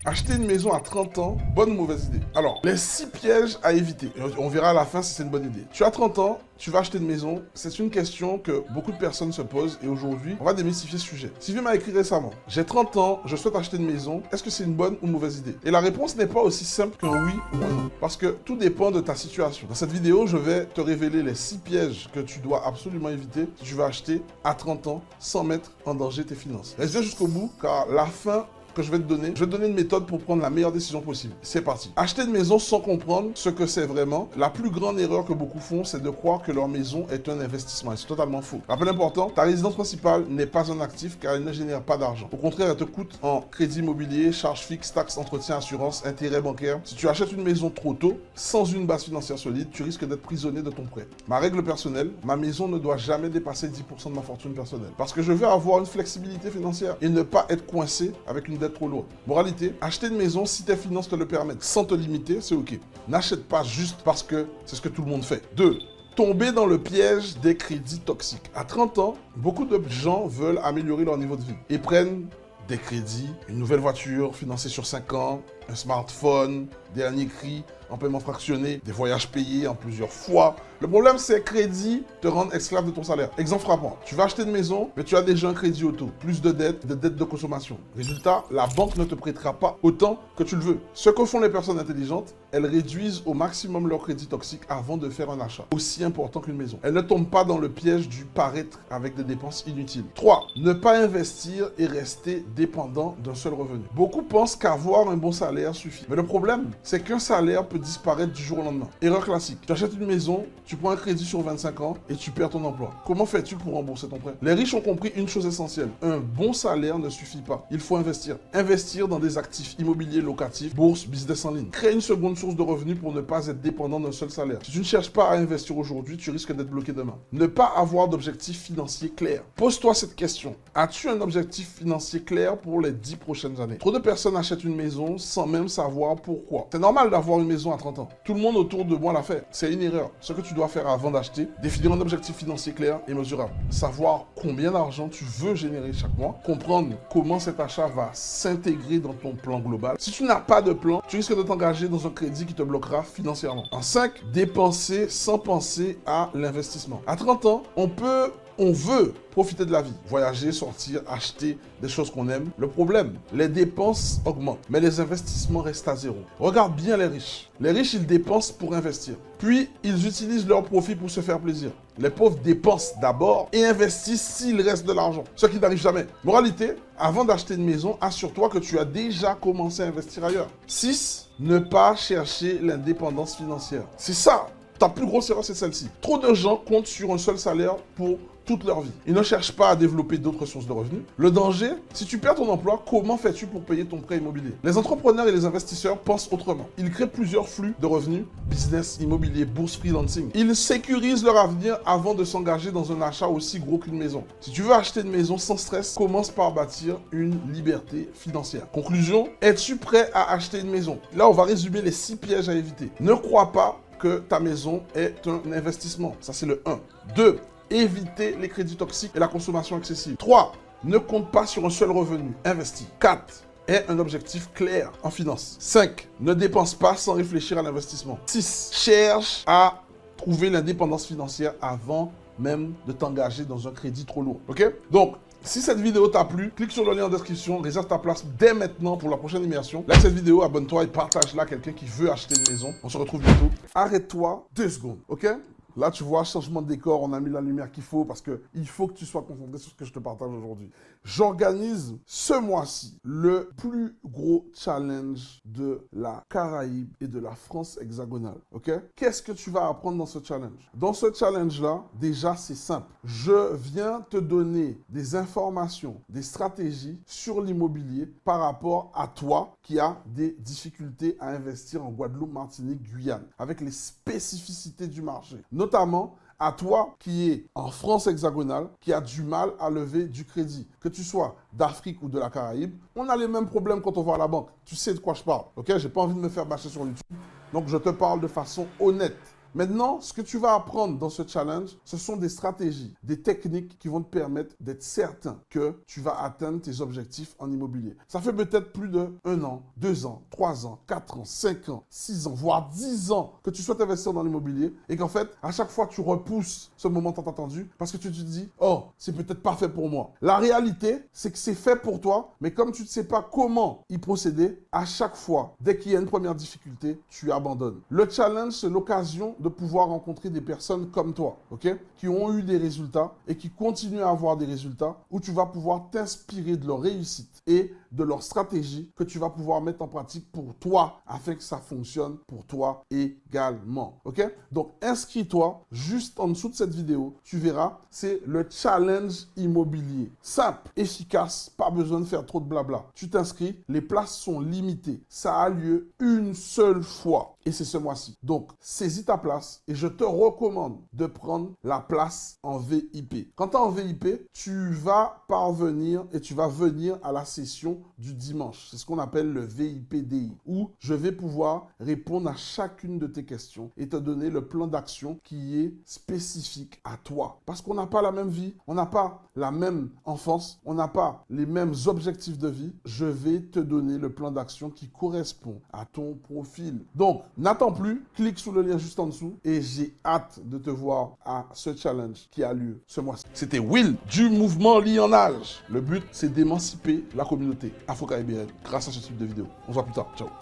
Acheter une maison à 30 ans, bonne ou mauvaise idée? Alors, les 6 pièges à éviter. On verra à la fin si c'est une bonne idée. Tu as 30 ans, tu vas acheter une maison. C'est une question que beaucoup de personnes se posent et aujourd'hui, on va démystifier ce sujet. Sylvie m'a écrit récemment, j'ai 30 ans, je souhaite acheter une maison. Est-ce que c'est une bonne ou mauvaise idée? Et la réponse n'est pas aussi simple qu'un oui ou un non. Parce que tout dépend de ta situation. Dans cette vidéo, je vais te révéler les 6 pièges que tu dois absolument éviter si tu vas acheter à 30 ans sans mettre en danger tes finances. Reste bien jusqu'au bout car la fin que je vais te donner une méthode pour prendre la meilleure décision possible. C'est parti. Acheter une maison sans comprendre ce que c'est vraiment, la plus grande erreur que beaucoup font, c'est de croire que leur maison est un investissement. Et c'est totalement faux. Rappel important, ta résidence principale n'est pas un actif car elle ne génère pas d'argent. Au contraire, elle te coûte en crédit immobilier, charges fixes, taxes, entretien, assurance, intérêts bancaires. Si tu achètes une maison trop tôt, sans une base financière solide, tu risques d'être prisonnier de ton prêt. Ma règle personnelle, ma maison ne doit jamais dépasser 10% de ma fortune personnelle. Parce que je veux avoir une flexibilité financière et ne pas être coincé avec une dette trop lourde. Moralité, acheter une maison si tes finances te le permettent, sans te limiter, c'est ok. N'achète pas juste parce que c'est ce que tout le monde fait. 2. Tomber dans le piège des crédits toxiques. À 30 ans, beaucoup de gens veulent améliorer leur niveau de vie et prennent des crédits, une nouvelle voiture financée sur 5 ans, un smartphone, dernier cri, en paiement fractionné, des voyages payés en plusieurs fois. Le problème, c'est que crédit te rend esclave de ton salaire. Exemple frappant, tu vas acheter une maison, mais tu as déjà un crédit auto, plus de dettes de consommation. Résultat, la banque ne te prêtera pas autant que tu le veux. Ce que font les personnes intelligentes, elles réduisent au maximum leur crédit toxique avant de faire un achat, aussi important qu'une maison. Elles ne tombent pas dans le piège du paraître avec des dépenses inutiles. 3. Ne pas investir et rester dépendant d'un seul revenu. Beaucoup pensent qu'avoir un bon salaire suffit. Mais le problème, c'est qu'un salaire peut disparaître du jour au lendemain. Erreur classique. Tu achètes une maison, tu prends un crédit sur 25 ans et tu perds ton emploi. Comment fais-tu pour rembourser ton prêt? Les riches ont compris une chose essentielle. Un bon salaire ne suffit pas. Il faut investir. Investir dans des actifs immobiliers locatifs, bourse, business en ligne. Crée une seconde source de revenus pour ne pas être dépendant d'un seul salaire. Si tu ne cherches pas à investir aujourd'hui, tu risques d'être bloqué demain. Ne pas avoir d'objectif financier clair. Pose-toi cette question. As-tu un objectif financier clair pour les 10 prochaines années? Trop de personnes achètent une maison sans même savoir pourquoi. C'est normal d'avoir une maison à 30 ans. Tout le monde autour de moi l'a fait. C'est une erreur. Ce que tu dois faire avant d'acheter, définir un objectif financier clair et mesurable. Savoir combien d'argent tu veux générer chaque mois. Comprendre comment cet achat va s'intégrer dans ton plan global. Si tu n'as pas de plan, tu risques de t'engager dans un crédit qui te bloquera financièrement. En 5, dépenser sans penser à l'investissement. À 30 ans, on veut profiter de la vie, voyager, sortir, acheter des choses qu'on aime. Le problème, les dépenses augmentent, mais les investissements restent à zéro. Regarde bien les riches. Les riches, ils dépensent pour investir. Puis, ils utilisent leur profit pour se faire plaisir. Les pauvres dépensent d'abord et investissent s'il reste de l'argent, ce qui n'arrive jamais. Moralité, avant d'acheter une maison, assure-toi que tu as déjà commencé à investir ailleurs. 6. Ne pas chercher l'indépendance financière. C'est ça. Ta plus grosse erreur, c'est celle-ci. Trop de gens comptent sur un seul salaire pour toute leur vie. Ils ne cherchent pas à développer d'autres sources de revenus. Le danger, si tu perds ton emploi, comment fais-tu pour payer ton prêt immobilier? Les entrepreneurs et les investisseurs pensent autrement. Ils créent plusieurs flux de revenus, business, immobilier, bourse, freelancing. Ils sécurisent leur avenir avant de s'engager dans un achat aussi gros qu'une maison. Si tu veux acheter une maison sans stress, commence par bâtir une liberté financière. Conclusion, es-tu prêt à acheter une maison? Là, on va résumer les 6 pièges à éviter. Ne crois pas que ta maison est un investissement. Ça, c'est le 1. 2. Éviter les crédits toxiques et la consommation excessive. 3. Ne compte pas sur un seul revenu. Investis. 4. Aie un objectif clair en finance. 5. Ne dépense pas sans réfléchir à l'investissement. 6. Cherche à trouver l'indépendance financière avant même de t'engager dans un crédit trop lourd. Ok? Donc, si cette vidéo t'a plu, clique sur le lien en description, réserve ta place dès maintenant pour la prochaine immersion. Like cette vidéo, abonne-toi et partage-la à quelqu'un qui veut acheter une maison. On se retrouve bientôt. Arrête-toi 2 secondes, ok? Là, tu vois, changement de décor, on a mis la lumière qu'il faut parce qu'il faut que tu sois concentré sur ce que je te partage aujourd'hui. J'organise ce mois-ci le plus gros challenge de la Caraïbe et de la France hexagonale, ok? Qu'est-ce que tu vas apprendre dans ce challenge? Dans ce challenge-là, déjà, c'est simple. Je viens te donner des informations, des stratégies sur l'immobilier par rapport à toi qui as des difficultés à investir en Guadeloupe, Martinique, Guyane, avec les spécificités du marché. Notamment à toi qui es en France hexagonale, qui a du mal à lever du crédit. Que tu sois d'Afrique ou de la Caraïbe, on a les mêmes problèmes quand on va à la banque. Tu sais de quoi je parle, ok? J'ai pas envie de me faire bâcher sur YouTube. Donc je te parle de façon honnête. Maintenant, ce que tu vas apprendre dans ce challenge, ce sont des stratégies, des techniques qui vont te permettre d'être certain que tu vas atteindre tes objectifs en immobilier. Ça fait peut-être plus de 1 an, 2 ans, 3 ans, 4 ans, 5 ans, 6 ans, voire 10 ans que tu souhaites investir dans l'immobilier et qu'en fait, à chaque fois, tu repousses ce moment tant attendu parce que tu te dis, oh, c'est peut-être pas fait pour moi. La réalité, c'est que c'est fait pour toi, mais comme tu ne sais pas comment y procéder, à chaque fois, dès qu'il y a une première difficulté, tu abandonnes. Le challenge, c'est l'occasion de pouvoir rencontrer des personnes comme toi, ok, qui ont eu des résultats et qui continuent à avoir des résultats où tu vas pouvoir t'inspirer de leur réussite et de leur stratégie que tu vas pouvoir mettre en pratique pour toi afin que ça fonctionne pour toi également, ok? Donc, inscris-toi juste en dessous de cette vidéo. Tu verras, c'est le challenge immobilier. Simple, efficace, pas besoin de faire trop de blabla. Tu t'inscris, les places sont limitées. Ça a lieu une seule fois et c'est ce mois-ci. Donc, saisis ta place et je te recommande de prendre la place en VIP. Quand tu es en VIP, tu vas parvenir et tu vas venir à la session du dimanche. C'est ce qu'on appelle le VIPDI, où je vais pouvoir répondre à chacune de tes questions et te donner le plan d'action qui est spécifique à toi. Parce qu'on n'a pas la même vie, on n'a pas la même enfance, on n'a pas les mêmes objectifs de vie. Je vais te donner le plan d'action qui correspond à ton profil. Donc, n'attends plus, clique sur le lien juste en dessous et j'ai hâte de te voir à ce challenge qui a lieu ce mois-ci. C'était Will du mouvement Lionnage. Le but, c'est d'émanciper la communauté afro-caribéenne grâce à ce type de vidéo. On se voit plus tard. Ciao.